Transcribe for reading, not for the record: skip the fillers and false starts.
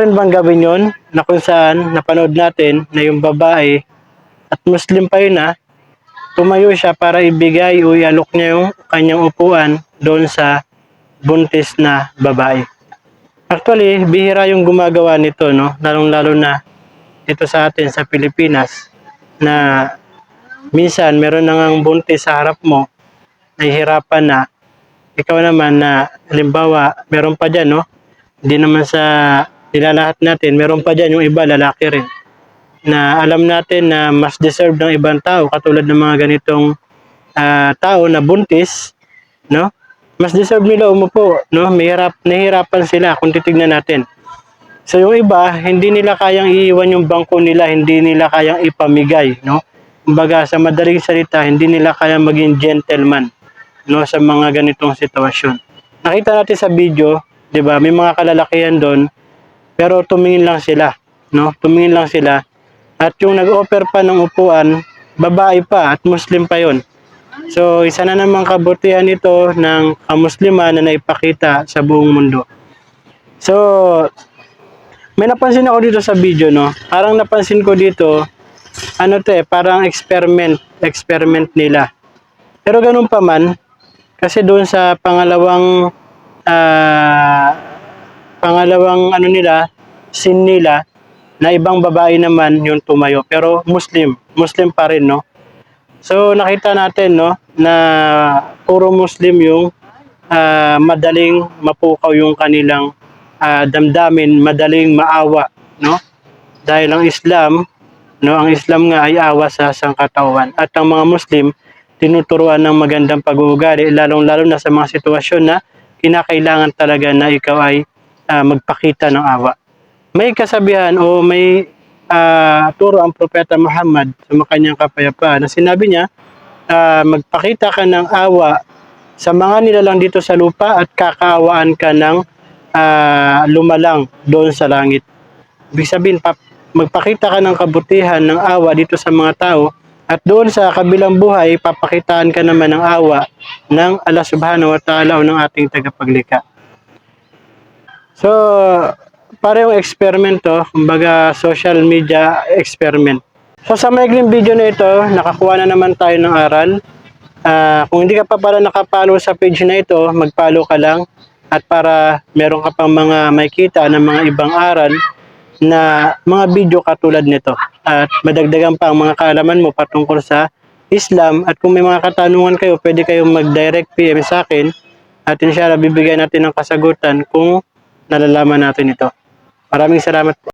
rin bang gawin yon na kung saan napanood natin na yung babae at Muslim pa yun tumayo siya para ibigay o ialok niya yung kanyang upuan doon sa buntis na babae. Actually, bihira yung gumagawa nito, no? Lalong-lalo na ito sa atin sa Pilipinas na minsan meron na ngang buntis sa harap mo, nahihirapan na, ikaw naman na halimbawa meron pa dyan, no? Hindi naman sa nilalahat natin, meron pa dyan yung iba lalaki rin na alam natin na mas deserve ng ibang tao katulad ng mga ganitong tao na buntis, no? Mas deserve nila umupo, no? Nahihirapan sila kung titignan natin. So yung iba, hindi nila kayang iiwan yung bangko nila, hindi nila kayang ipamigay, no? Kumbaga sa madaling salita, hindi nila kayang maging gentleman, no, sa mga ganitong sitwasyon. Nakita natin sa video, 'di ba? May mga kalalakihan doon, pero tumingin lang sila, no? Tumingin lang sila. At yung nag-offer pa ng upuan, babae pa at Muslim pa 'yon. So, isa na namang kabutihan ito ng kamusliman na naipakita sa buong mundo. So, may napansin ako dito sa video, no? Parang napansin ko dito, parang experiment nila. Pero ganun pa man, kasi doon sa pangalawang scene nila, na ibang babae naman yung tumayo, pero Muslim pa rin, no? So nakita natin, no, na puro Muslim yung madaling mapukaw yung kanilang damdamin, madaling maawa, no? Dahil ang Islam, no, ang Islam nga ay awa sa sangkatauhan, at ang mga Muslim tinuturuan ng magandang pag-uugali, lalong-lalo na sa mga sitwasyon na kinakailangan talaga na ikaw ay magpakita ng awa. May kasabihan o may turo ang Propeta Muhammad sa kanyang kapayapaan na sinabi niya, magpakita ka ng awa sa mga nilalang dito sa lupa at kakaawaan ka ng lumalang doon sa langit. Ibig sabihin, magpakita ka ng kabutihan, ng awa dito sa mga tao, at doon sa kabilang buhay, papakitaan ka naman ng awa ng Allah Subhanahu wa Ta'ala o ng ating tagapaglikha. So, parehong experiment to, kumbaga social media experiment. So sa maikling video na ito, nakakuha na naman tayo ng aral. Kung hindi ka pa pala nakapollow sa page na ito, mag-follow ka lang, at para meron ka pang mga makita ng mga ibang aral na mga video katulad nito, at madagdagan pa ang mga kaalaman mo patungkol sa Islam. At kung may mga katanungan kayo, pwede kayong mag-direct PM sa akin, at inshallah bibigyan natin ng kasagutan kung nalalaman natin ito. Maraming salamat po.